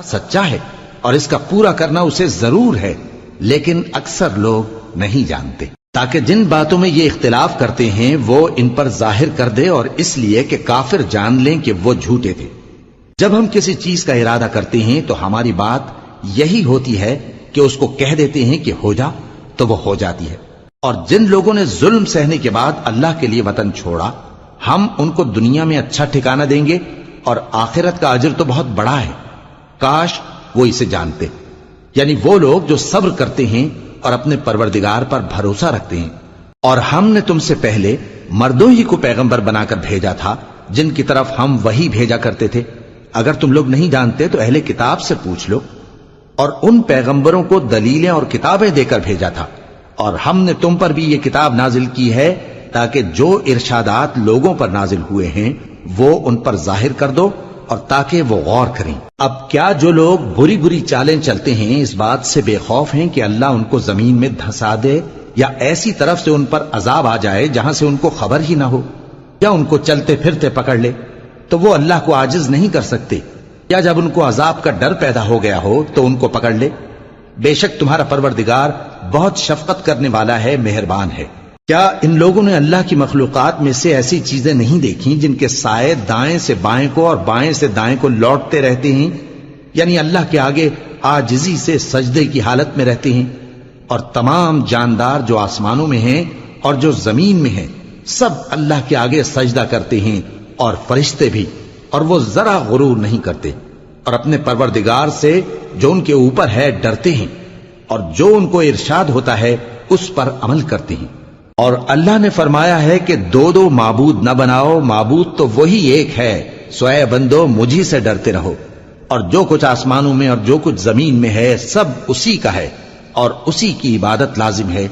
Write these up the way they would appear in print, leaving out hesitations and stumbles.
سچا ہے اور اس کا پورا کرنا اسے ضرور ہے، لیکن اکثر لوگ نہیں جانتے، تاکہ جن باتوں میں یہ اختلاف کرتے ہیں وہ ان پر ظاہر کر دے، اور اس لیے کہ کافر جان لیں کہ وہ جھوٹے تھے۔ جب ہم کسی چیز کا ارادہ کرتے ہیں تو ہماری بات یہی ہوتی ہے کہ اس کو کہہ دیتے ہیں کہ ہو جا، تو وہ ہو جاتی ہے۔ اور جن لوگوں نے ظلم سہنے کے بعد اللہ کے لیے وطن چھوڑا، ہم ان کو دنیا میں اچھا ٹھکانہ دیں گے، اور آخرت کا اجر تو بہت بڑا ہے، کاش وہ اسے جانتے۔ یعنی وہ لوگ جو صبر کرتے ہیں اور اپنے پروردگار پر بھروسہ رکھتے ہیں۔ اور ہم نے تم سے پہلے مردوں ہی کو پیغمبر بنا کر بھیجا تھا، جن کی طرف ہم وحی بھیجا کرتے تھے۔ اگر تم لوگ نہیں جانتے تو اہل کتاب سے پوچھ لو۔ اور ان پیغمبروں کو دلیلیں اور کتابیں دے کر بھیجا تھا، اور ہم نے تم پر بھی یہ کتاب نازل کی ہے تاکہ جو ارشادات لوگوں پر نازل ہوئے ہیں وہ ان پر ظاہر کر دو، اور تاکہ وہ غور کریں۔ اب کیا جو لوگ بری بری چالیں چلتے ہیں اس بات سے بے خوف ہیں کہ اللہ ان کو زمین میں دھسا دے، یا ایسی طرف سے ان پر عذاب آ جائے جہاں سے ان کو خبر ہی نہ ہو، یا ان کو چلتے پھرتے پکڑ لے، تو وہ اللہ کو عاجز نہیں کر سکتے، یا جب ان کو عذاب کا ڈر پیدا ہو گیا ہو تو ان کو پکڑ لے؟ بے شک تمہارا پروردگار بہت شفقت کرنے والا ہے، مہربان ہے۔ کیا ان لوگوں نے اللہ کی مخلوقات میں سے ایسی چیزیں نہیں دیکھی جن کے سائے دائیں سے بائیں کو اور بائیں سے دائیں کو لوٹتے رہتے ہیں؟ یعنی اللہ کے آگے عاجزی سے سجدے کی حالت میں رہتے ہیں۔ اور تمام جاندار جو آسمانوں میں ہیں اور جو زمین میں ہیں سب اللہ کے آگے سجدہ کرتے ہیں، اور فرشتے بھی، اور وہ ذرا غرور نہیں کرتے، اور اپنے پروردگار سے جو ان کے اوپر ہے ڈرتے ہیں، اور جو ان کو ارشاد ہوتا ہے اس پر عمل کرتے ہیں۔ اور اللہ نے فرمایا ہے کہ دو دو معبود نہ بناؤ، معبود تو وہی ایک ہے، سو اے بندو مجھی سے ڈرتے رہو۔ اور جو کچھ آسمانوں میں اور جو کچھ زمین میں ہے سب اسی کا ہے، اور اسی کی عبادت لازم ہے،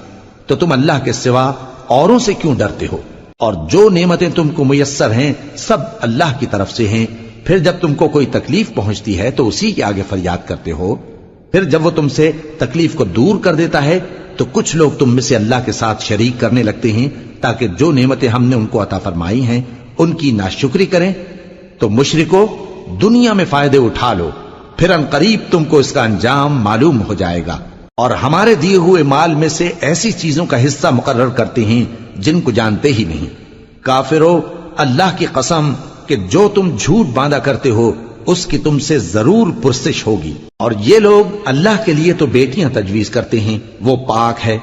تو تم اللہ کے سوا اوروں سے کیوں ڈرتے ہو؟ اور جو نعمتیں تم کو میسر ہیں سب اللہ کی طرف سے ہیں۔ پھر جب تم کو کوئی تکلیف پہنچتی ہے تو اسی کے آگے فریاد کرتے ہو، پھر جب وہ تم سے تکلیف کو دور کر دیتا ہے تو کچھ لوگ تم میں سے اللہ کے ساتھ شریک کرنے لگتے ہیں تاکہ جو نعمتیں ہم نے ان کو عطا فرمائی ہیں ان کی ناشکری کریں۔ تو مشرکو دنیا میں فائدے اٹھا لو، پھر ان قریب تم کو اس کا انجام معلوم ہو جائے گا۔ اور ہمارے دیے ہوئے مال میں سے ایسی چیزوں کا حصہ مقرر کرتے ہیں جن کو جانتے ہی نہیں۔ کافرو اللہ کی قسم کہ جو تم جھوٹ باندھا کرتے ہو اس کی تم سے ضرور پرسش ہوگی۔ اور یہ لوگ اللہ کے لیے تو بیٹیاں تجویز کرتے ہیں، وہ پاک ہے،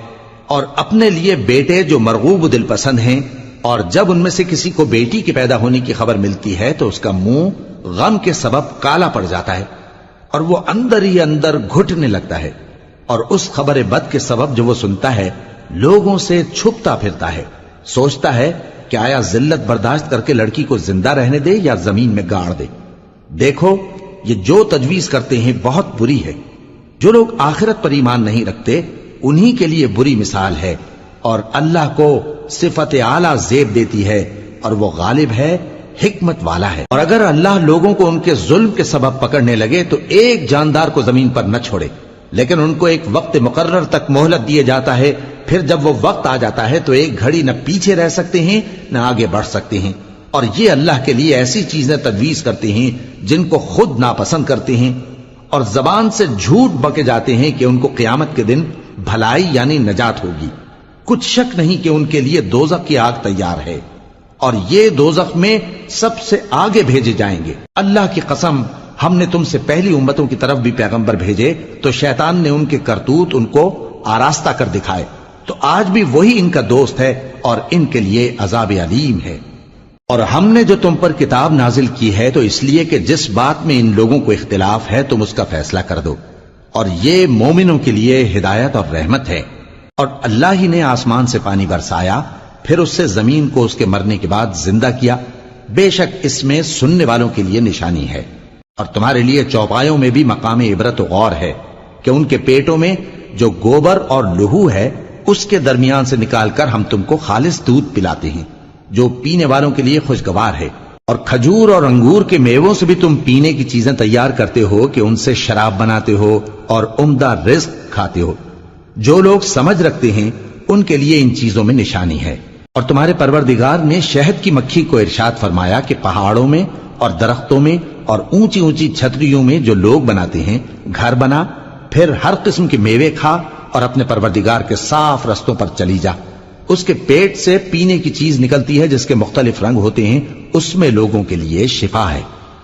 اور اپنے لیے بیٹے جو مرغوب دل پسند ہیں، اور جب ان میں سے کسی کو بیٹی کے پیدا ہونے کی خبر ملتی ہے تو اس کا منہ غم کے سبب کالا پڑ جاتا ہے، اور وہ اندر ہی اندر گھٹنے لگتا ہے، اور اس خبر بد کے سبب جو وہ سنتا ہے لوگوں سے چھپتا پھرتا ہے، سوچتا ہے کہ آیا ذلت برداشت کر کے لڑکی کو زندہ رہنے دے یا زمین میں گاڑ دے۔ دیکھو یہ جو تجویز کرتے ہیں بہت بری ہے۔ جو لوگ آخرت پر ایمان نہیں رکھتے انہی کے لیے بری مثال ہے، اور اللہ کو صفت اعلیٰ زیب دیتی ہے، اور وہ غالب ہے، حکمت والا ہے۔ اور اگر اللہ لوگوں کو ان کے ظلم کے سبب پکڑنے لگے تو ایک جاندار کو زمین پر نہ چھوڑے، لیکن ان کو ایک وقت مقرر تک مہلت دیے جاتا ہے، پھر جب وہ وقت آ جاتا ہے تو ایک گھڑی نہ پیچھے رہ سکتے ہیں نہ آگے بڑھ سکتے ہیں۔ اور یہ اللہ کے لیے ایسی چیزیں تجویز کرتے ہیں جن کو خود ناپسند کرتے ہیں، اور زبان سے جھوٹ بکے جاتے ہیں کہ ان کو قیامت کے دن بھلائی یعنی نجات ہوگی۔ کچھ شک نہیں کہ ان کے لیے دوزخ کی آگ تیار ہے، اور یہ دوزخ میں سب سے آگے بھیجے جائیں گے۔ اللہ کی قسم ہم نے تم سے پہلی امتوں کی طرف بھی پیغمبر بھیجے تو شیطان نے ان کے کرتوت ان کو آراستہ کر دکھائے، تو آج بھی وہی ان کا دوست ہے اور ان کے لیے عذاب علیم ہے۔ اور ہم نے جو تم پر کتاب نازل کی ہے تو اس لیے کہ جس بات میں ان لوگوں کو اختلاف ہے تم اس کا فیصلہ کر دو، اور یہ مومنوں کے لیے ہدایت اور رحمت ہے۔ اور اللہ ہی نے آسمان سے پانی برسایا، پھر اس سے زمین کو اس کے مرنے کے بعد زندہ کیا، بے شک اس میں سننے والوں کے لیے نشانی ہے۔ اور تمہارے لیے چوپایوں میں بھی مقام عبرت و غور ہے کہ ان کے پیٹوں میں جو گوبر اور لہو ہے اس کے درمیان سے نکال کر ہم تم کو خالص دودھ پلاتے ہیں جو پینے والوں کے لیے خوشگوار ہے، اور کھجور اور انگور کے میووں سے بھی تم پینے کی چیزیں تیار کرتے ہو کہ ان سے شراب بناتے ہو اور عمدہ رزق کھاتے ہو۔ جو لوگ سمجھ رکھتے ہیں ان کے لیے ان چیزوں میں نشانی ہے۔ اور تمہارے پروردگار نے شہد کی مکھی کو ارشاد فرمایا کہ پہاڑوں میں اور درختوں میں اور اونچی اونچی چھتریوں میں جو لوگ بناتے ہیں گھر بنا، پھر ہر قسم کے میوے کھا اور اپنے پروردگار کے صاف رستوں پر چلی جا۔ اس کے پیٹ سے پینے کی چیز نکلتی ہے جس کے مختلف رنگ ہوتے ہیں، اس میں لوگوں کے لیے شفا ہے،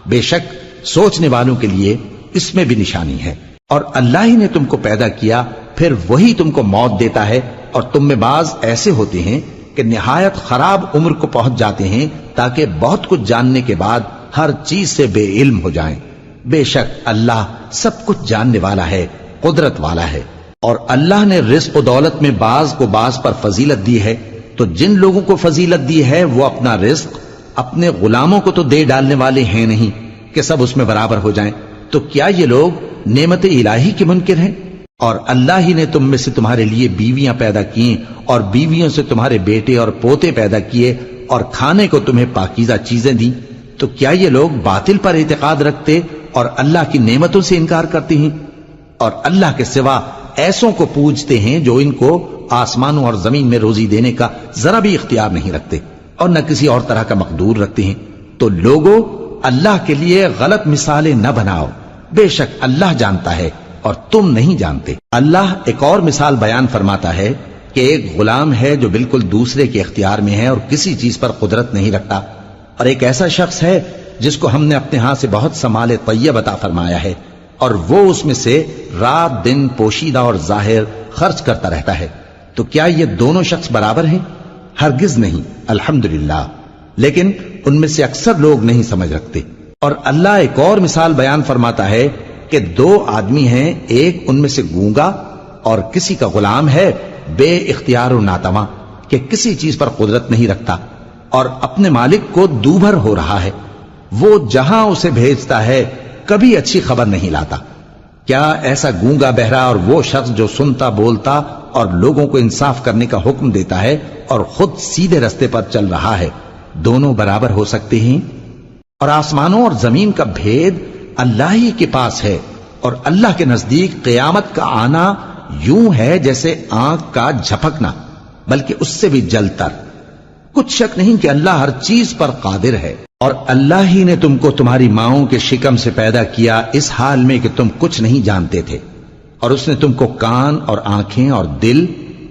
بے شک سوچنے والوں کے لیے اس میں بھی نشانی ہے۔ اور اللہ ہی نے تم کو پیدا کیا، پھر وہی تم کو موت دیتا ہے، اور تم میں بعض ایسے ہوتے ہیں کہ نہایت خراب عمر کو پہنچ جاتے ہیں تاکہ بہت کچھ جاننے کے بعد ہر چیز سے بے علم ہو جائیں۔ بے شک اللہ سب کچھ جاننے والا ہے، قدرت والا ہے۔ اور اللہ نے رزق و دولت میں بعض کو بعض پر فضیلت دی ہے، تو جن لوگوں کو فضیلت دی ہے وہ اپنا رزق اپنے غلاموں کو تو دے ڈالنے والے ہیں نہیں کہ سب اس میں برابر ہو جائیں، تو کیا یہ لوگ نعمت الہی کے منکر ہیں؟ اور اللہ ہی نے تم میں سے تمہارے لیے بیویاں پیدا کی اور بیویوں سے تمہارے بیٹے اور پوتے پیدا کیے اور کھانے کو تمہیں پاکیزہ چیزیں دیں، تو کیا یہ لوگ باطل پر اعتقاد رکھتے اور اللہ کی نعمتوں سے انکار کرتے ہیں؟ اور اللہ کے سوا ایسوں کو پوجتے ہیں جو ان کو آسمانوں اور زمین میں روزی دینے کا ذرا بھی اختیار نہیں رکھتے اور نہ کسی اور طرح کا مقدور رکھتے ہیں۔ تو لوگوں اللہ کے لیے غلط مثالیں نہ بناؤ، بے شک اللہ جانتا ہے اور تم نہیں جانتے۔ اللہ ایک اور مثال بیان فرماتا ہے کہ ایک غلام ہے جو بالکل دوسرے کے اختیار میں ہے اور کسی چیز پر قدرت نہیں رکھتا، اور ایک ایسا شخص ہے جس کو ہم نے اپنے ہاں سے بہت سا مال طیب عطا فرمایا ہے اور وہ اس میں سے رات دن پوشیدہ اور ظاہر خرچ کرتا رہتا ہے، تو کیا یہ دونوں شخص برابر ہیں؟ ہرگز نہیں، الحمدللہ، لیکن ان میں سے اکثر لوگ نہیں سمجھ رکھتے۔ اور اللہ ایک اور مثال بیان فرماتا ہے کہ دو آدمی ہیں، ایک ان میں سے گونگا اور کسی کا غلام ہے بے اختیار و ناتواں کہ کسی چیز پر قدرت نہیں رکھتا اور اپنے مالک کو دوبھر ہو رہا ہے، وہ جہاں اسے بھیجتا ہے کبھی اچھی خبر نہیں لاتا۔ کیا ایسا گونگا بہرا اور وہ شخص جو سنتا بولتا اور لوگوں کو انصاف کرنے کا حکم دیتا ہے اور خود سیدھے رستے پر چل رہا ہے، دونوں برابر ہو سکتے ہیں؟ اور آسمانوں اور زمین کا بھید اللہ ہی کے پاس ہے، اور اللہ کے نزدیک قیامت کا آنا یوں ہے جیسے آنکھ کا جھپکنا، بلکہ اس سے بھی جل تر۔ کچھ شک نہیں کہ اللہ ہر چیز پر قادر ہے۔ اور اللہ ہی نے تم کو تمہاری ماؤں کے شکم سے پیدا کیا اس حال میں کہ تم کچھ نہیں جانتے تھے، اور اس نے تم کو کان اور آنکھیں اور دل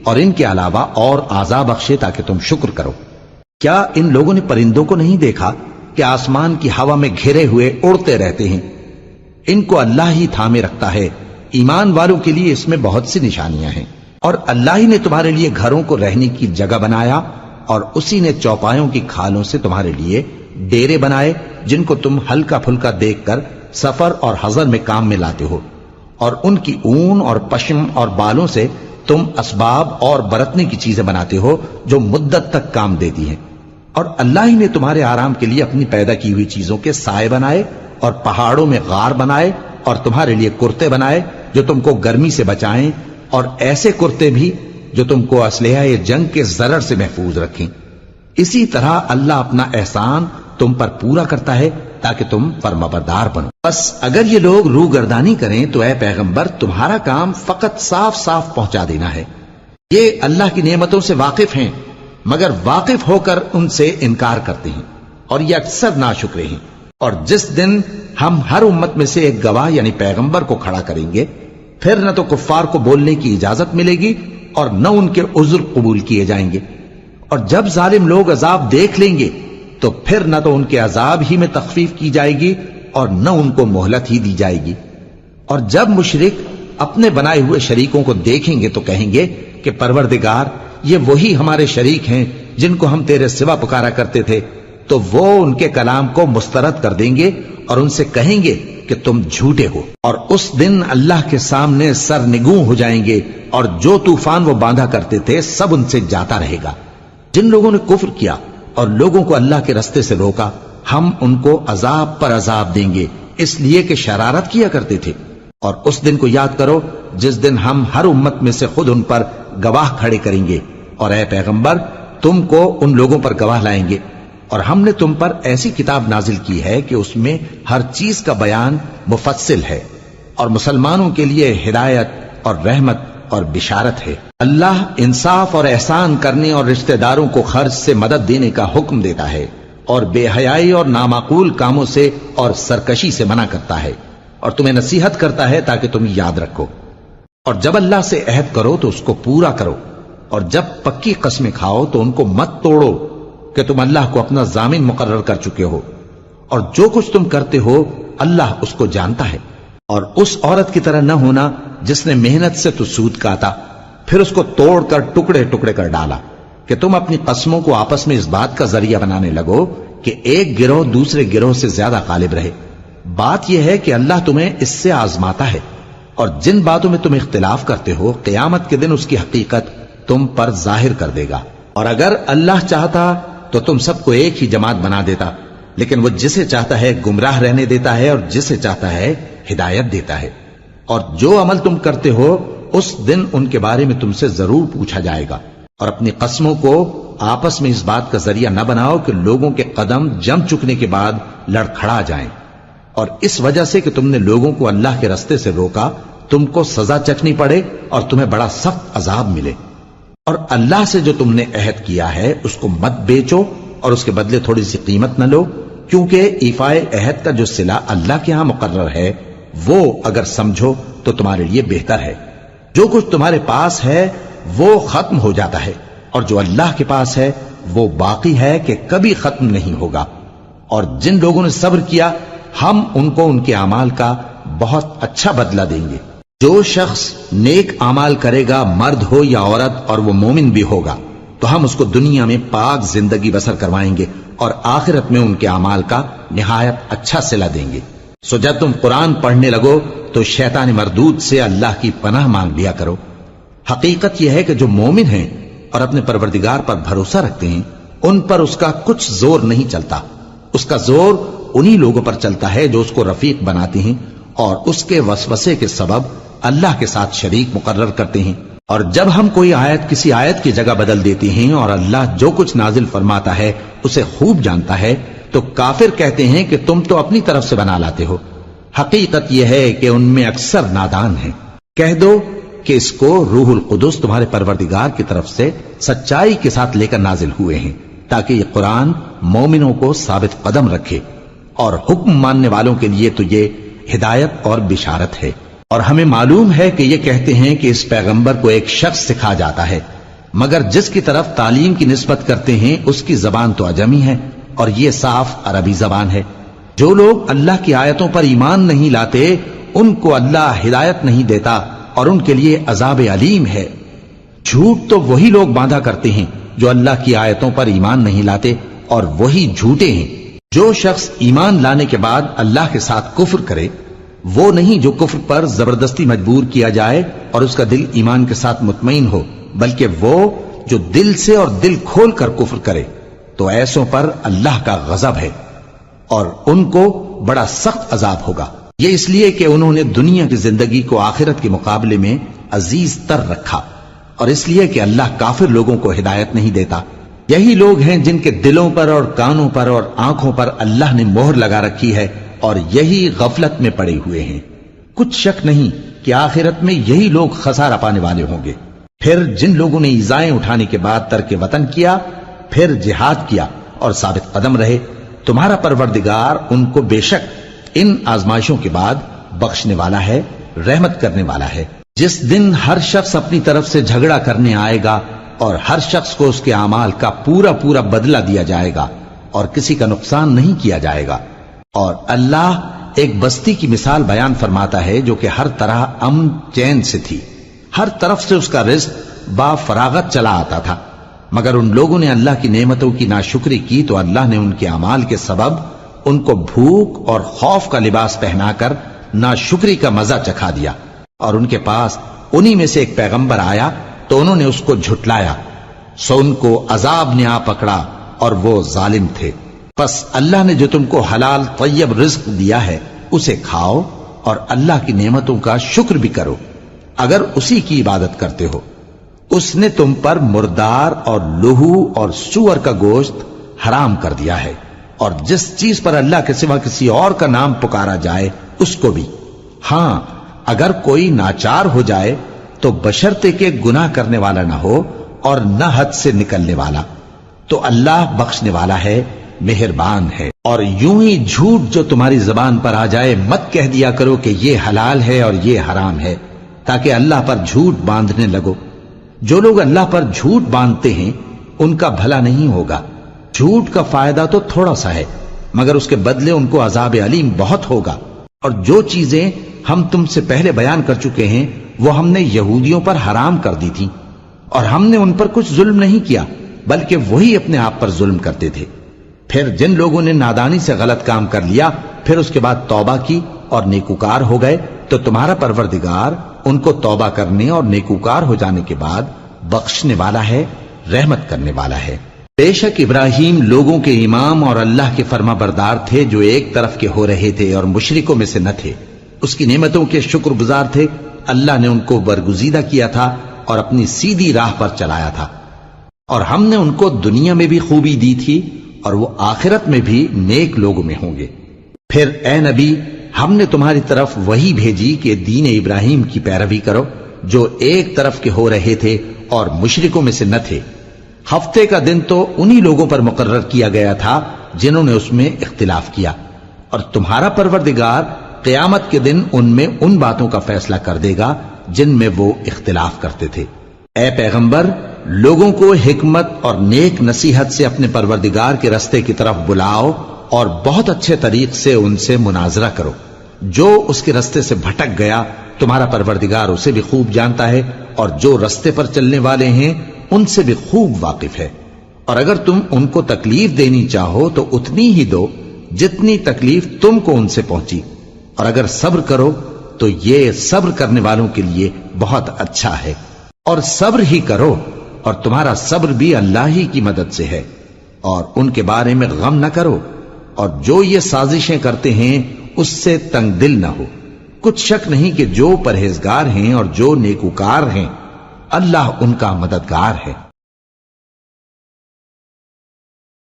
اور ان کے علاوہ اور اعضاء بخشے تاکہ تم شکر کرو۔ کیا ان لوگوں نے پرندوں کو نہیں دیکھا کہ آسمان کی ہوا میں گھرے ہوئے اڑتے رہتے ہیں؟ ان کو اللہ ہی تھامے رکھتا ہے۔ ایمان والوں کے لیے اس میں بہت سی نشانیاں ہیں۔ اور اللہ ہی نے تمہارے لیے گھروں کو رہنے کی جگہ بنایا، اور اسی نے چوپایوں کی کھالوں سے تمہارے لیے ڈیرے بنائے جن کو تم ہلکا پھلکا دیکھ کر سفر اور حضر میں کام میں لاتے ہو، اور ان کی اون اور پشم اور بالوں سے تم اسباب اور برتنے کی چیزیں بناتے ہو جو مدت تک کام دیتی ہیں۔ اور اللہ ہی نے تمہارے آرام کے لیے اپنی پیدا کی ہوئی چیزوں کے سائے بنائے اور پہاڑوں میں غار بنائے اور تمہارے لیے کرتے بنائے جو تم کو گرمی سے بچائیں، اور ایسے کرتے بھی جو تم کو اسلحہ جنگ کے ضرر سے محفوظ رکھیں۔ اسی طرح اللہ اپنا احسان تم پر پورا کرتا ہے تاکہ تم فرمانبردار بنو۔ بس اگر یہ لوگ روگردانی کریں تو اے پیغمبر تمہارا کام فقط صاف صاف پہنچا دینا ہے۔ یہ اللہ کی نعمتوں سے واقف ہیں مگر واقف ہو کر ان سے انکار کرتے ہیں، اور یہ اکثر ناشکرے ہیں۔ اور جس دن ہم ہر امت میں سے ایک گواہ یعنی پیغمبر کو کھڑا کریں گے، پھر نہ تو کفار کو بولنے کی اجازت ملے گی اور نہ ان کے عذر قبول کیے جائیں گے۔ اور جب ظالم لوگ عذاب دیکھ لیں گے تو پھر نہ تو ان کے عذاب ہی میں تخفیف کی جائے گی اور نہ ان کو مہلت ہی دی جائے گی۔ اور جب مشرک اپنے بنائے ہوئے شریکوں کو دیکھیں گے تو کہیں گے کہ پروردگار یہ وہی ہمارے شریک ہیں جن کو ہم تیرے سوا پکارا کرتے تھے، تو وہ ان کے کلام کو مسترد کر دیں گے اور ان سے کہیں گے کہ تم جھوٹے ہو۔ اور اس دن اللہ کے سامنے سرنگوں ہو جائیں گے، اور جو طوفان وہ باندھا کرتے تھے سب ان سے جاتا رہے گا۔ جن لوگوں نے کفر کیا اور لوگوں کو اللہ کے رستے سے روکا، ہم ان کو عذاب پر عذاب دیں گے اس لیے کہ شرارت کیا کرتے تھے۔ اور اس دن کو یاد کرو جس دن ہم ہر امت میں سے خود ان پر گواہ کھڑے کریں گے، اور اے پیغمبر تم کو ان لوگوں پر گواہ لائیں گے۔ اور ہم نے تم پر ایسی کتاب نازل کی ہے کہ اس میں ہر چیز کا بیان مفصل ہے، اور مسلمانوں کے لیے ہدایت اور رحمت اور بشارت ہے۔ اللہ انصاف اور احسان کرنے اور رشتہ داروں کو خرچ سے مدد دینے کا حکم دیتا ہے، اور بے حیائی اور نامعقول کاموں سے اور سرکشی سے منع کرتا ہے، اور تمہیں نصیحت کرتا ہے تاکہ تم یاد رکھو۔ اور جب اللہ سے عہد کرو تو اس کو پورا کرو، اور جب پکی قسمیں کھاؤ تو ان کو مت توڑو کہ تم اللہ کو اپنا ضامن مقرر کر چکے ہو، اور جو کچھ تم کرتے ہو اللہ اس کو جانتا ہے۔ اور اس عورت کی طرح نہ ہونا جس نے محنت سے تو سود کاتا، پھر اس کو توڑ کر ٹکڑے ٹکڑے کر ڈالا، کہ تم اپنی قسموں کو آپس میں اس بات کا ذریعہ بنانے لگو کہ ایک گروہ دوسرے گروہ سے زیادہ غالب رہے۔ بات یہ ہے کہ اللہ تمہیں اس سے آزماتا ہے، اور جن باتوں میں تم اختلاف کرتے ہو قیامت کے دن اس کی حقیقت تم پر ظاہر کر دے گا۔ اور اگر اللہ چاہتا تو تم سب کو ایک ہی جماعت بنا دیتا، لیکن وہ جسے چاہتا ہے گمراہ رہنے دیتا ہے اور جسے چاہتا ہے ہدایت دیتا ہے۔ اور جو عمل تم کرتے ہو اس دن ان کے بارے میں تم سے ضرور پوچھا جائے گا۔ اور اپنی قسموں کو آپس میں اس بات کا ذریعہ نہ بناؤ کہ لوگوں کے قدم جم چکنے کے بعد لڑکھڑا جائیں، اور اس وجہ سے کہ تم نے لوگوں کو اللہ کے رستے سے روکا تم کو سزا چکھنی پڑے اور تمہیں بڑا سخت عذاب ملے۔ اور اللہ سے جو تم نے عہد کیا ہے اس کو مت بیچو اور اس کے بدلے تھوڑی سی قیمت نہ لو، کیونکہ ایفائے عہد کا جو صلہ اللہ کے ہاں مقرر ہے وہ اگر سمجھو تو تمہارے لیے بہتر ہے۔ جو کچھ تمہارے پاس ہے وہ ختم ہو جاتا ہے، اور جو اللہ کے پاس ہے وہ باقی ہے کہ کبھی ختم نہیں ہوگا۔ اور جن لوگوں نے صبر کیا ہم ان کو ان کے اعمال کا بہت اچھا بدلہ دیں گے۔ جو شخص نیک اعمال کرے گا مرد ہو یا عورت اور وہ مومن بھی ہوگا تو ہم اس کو دنیا میں پاک زندگی بسر کروائیں گے اور آخرت میں ان کے اعمال کا نہایت اچھا صلہ دیں گے۔ سو جب تم قرآن پڑھنے لگو تو شیطان مردود سے اللہ کی پناہ مانگ لیا کرو۔ حقیقت یہ ہے کہ جو مومن ہیں اور اپنے پروردگار پر بھروسہ رکھتے ہیں ان پر اس کا کچھ زور نہیں چلتا۔ اس کا زور انہی لوگوں پر چلتا ہے جو اس کو رفیق بناتے ہیں اور اس کے وسوسے کے سبب اللہ کے ساتھ شریک مقرر کرتے ہیں۔ اور جب ہم کوئی آیت کسی آیت کی جگہ بدل دیتے ہیں اور اللہ جو کچھ نازل فرماتا ہے اسے خوب جانتا ہے تو کافر کہتے ہیں کہ تم تو اپنی طرف سے بنا لاتے ہو۔ حقیقت یہ ہے کہ ان میں اکثر نادان ہیں۔ کہہ دو کہ اس کو روح القدس تمہارے پروردگار کی طرف سے سچائی کے ساتھ لے کر نازل ہوئے ہیں تاکہ یہ قرآن مومنوں کو ثابت قدم رکھے، اور حکم ماننے والوں کے لیے تو یہ ہدایت اور بشارت ہے۔ اور ہمیں معلوم ہے کہ یہ کہتے ہیں کہ اس پیغمبر کو ایک شخص سکھا جاتا ہے، مگر جس کی طرف تعلیم کی نسبت کرتے ہیں اس کی زبان تو عجمی ہے اور یہ صاف عربی زبان ہے۔ جو لوگ اللہ کی آیتوں پر ایمان نہیں لاتے ان کو اللہ ہدایت نہیں دیتا اور ان کے لیے عذاب علیم ہے۔ جھوٹ تو وہی لوگ باندھا کرتے ہیں جو اللہ کی آیتوں پر ایمان نہیں لاتے، اور وہی جھوٹے ہیں۔ جو شخص ایمان لانے کے بعد اللہ کے ساتھ کفر کرے وہ نہیں جو کفر پر زبردستی مجبور کیا جائے اور اس کا دل ایمان کے ساتھ مطمئن ہو، بلکہ وہ جو دل سے اور دل کھول کر کفر کرے، تو ایسوں پر اللہ کا غضب ہے اور ان کو بڑا سخت عذاب ہوگا۔ یہ اس لیے کہ انہوں نے دنیا کی زندگی کو آخرت کے مقابلے میں عزیز تر رکھا، اور اس لیے کہ اللہ کافر لوگوں کو ہدایت نہیں دیتا۔ یہی لوگ ہیں جن کے دلوں پر اور کانوں پر اور آنکھوں پر اللہ نے مہر لگا رکھی ہے، اور یہی غفلت میں پڑے ہوئے ہیں۔ کچھ شک نہیں کہ آخرت میں یہی لوگ خسارہ پانے والے ہوں گے۔ پھر جن لوگوں نے ایذائیں اٹھانے کے بعد ترک وطن کیا، پھر جہاد کیا اور ثابت قدم رہے، تمہارا پروردگار ان کو بے شک ان آزمائشوں کے بعد بخشنے والا ہے، رحمت کرنے والا ہے۔ جس دن ہر شخص اپنی طرف سے جھگڑا کرنے آئے گا اور ہر شخص کو اس کے اعمال کا پورا پورا بدلہ دیا جائے گا اور کسی کا نقصان نہیں کیا جائے گا۔ اور اللہ ایک بستی کی مثال بیان فرماتا ہے جو کہ ہر طرح امن چین سے تھی، ہر طرف سے اس کا رزق با فراغت چلا آتا تھا، مگر ان لوگوں نے اللہ کی نعمتوں کی ناشکری کی تو اللہ نے ان کے اعمال کے سبب ان کو بھوک اور خوف کا لباس پہنا کر ناشکری کا مزہ چکھا دیا۔ اور ان کے پاس انہی میں سے ایک پیغمبر آیا تو انہوں نے اس کو جھٹلایا، سو ان کو عذاب نے آ پکڑا اور وہ ظالم تھے۔ پس اللہ نے جو تم کو حلال طیب رزق دیا ہے اسے کھاؤ اور اللہ کی نعمتوں کا شکر بھی کرو اگر اسی کی عبادت کرتے ہو۔ اس نے تم پر مردار اور لہو اور سور کا گوشت حرام کر دیا ہے، اور جس چیز پر اللہ کے سوا کسی اور کا نام پکارا جائے اس کو بھی۔ ہاں اگر کوئی ناچار ہو جائے تو بشرطے کہ گناہ کرنے والا نہ ہو اور نہ حد سے نکلنے والا، تو اللہ بخشنے والا ہے مہربان ہے۔ اور یوں ہی جھوٹ جو تمہاری زبان پر آ جائے مت کہہ دیا کرو کہ یہ حلال ہے اور یہ حرام ہے، تاکہ اللہ پر جھوٹ باندھنے لگو۔ جو لوگ اللہ پر جھوٹ باندھتے ہیں ان کا بھلا نہیں ہوگا۔ جھوٹ کا فائدہ تو تھوڑا سا ہے، مگر اس کے بدلے ان کو عذاب علیم بہت ہوگا۔ اور جو چیزیں ہم تم سے پہلے بیان کر چکے ہیں وہ ہم نے یہودیوں پر حرام کر دی تھی، اور ہم نے ان پر کچھ ظلم نہیں کیا بلکہ وہی اپنے آپ پر ظلم کرتے تھے۔ پھر جن لوگوں نے نادانی سے غلط کام کر لیا پھر اس کے بعد توبہ کی اور نیکوکار ہو گئے تو تمہارا پروردگار ان کو توبہ کرنے اور نیکوکار ہو جانے کے بعد بخشنے والا ہے، رحمت کرنے والا ہے۔ بے شک ابراہیم لوگوں کے امام اور اللہ کے فرما بردار تھے جو ایک طرف کے ہو رہے تھے اور مشرکوں میں سے نہ تھے۔ اس کی نعمتوں کے شکر گزار تھے۔ اللہ نے ان کو برگزیدہ کیا تھا اور اپنی سیدھی راہ پر چلایا تھا، اور ہم نے ان کو دنیا میں بھی خوبی دی تھی اور وہ آخرت میں بھی نیک لوگوں میں ہوں گے۔ پھر اے نبی ہم نے تمہاری طرف وہی بھیجی کہ دین ابراہیم کی پیروی کرو جو ایک طرف کے ہو رہے تھے اور مشرکوں میں سے نہ تھے۔ ہفتے کا دن تو انہی لوگوں پر مقرر کیا گیا تھا جنہوں نے اس میں اختلاف کیا، اور تمہارا پروردگار قیامت کے دن ان میں ان باتوں کا فیصلہ کر دے گا جن میں وہ اختلاف کرتے تھے۔ اے پیغمبر لوگوں کو حکمت اور نیک نصیحت سے اپنے پروردگار کے رستے کی طرف بلاؤ اور بہت اچھے طریق سے ان سے مناظرہ کرو۔ جو اس کے رستے سے بھٹک گیا تمہارا پروردگار اسے بھی خوب جانتا ہے، اور جو رستے پر چلنے والے ہیں ان سے بھی خوب واقف ہے۔ اور اگر تم ان کو تکلیف دینی چاہو تو اتنی ہی دو جتنی تکلیف تم کو ان سے پہنچی، اور اگر صبر کرو تو یہ صبر کرنے والوں کے لیے بہت اچھا ہے۔ اور صبر ہی کرو، اور تمہارا صبر بھی اللہ ہی کی مدد سے ہے، اور ان کے بارے میں غم نہ کرو، اور جو یہ سازشیں کرتے ہیں اس سے تنگ دل نہ ہو۔ کچھ شک نہیں کہ جو پرہیزگار ہیں اور جو نیکوکار ہیں اللہ ان کا مددگار ہے۔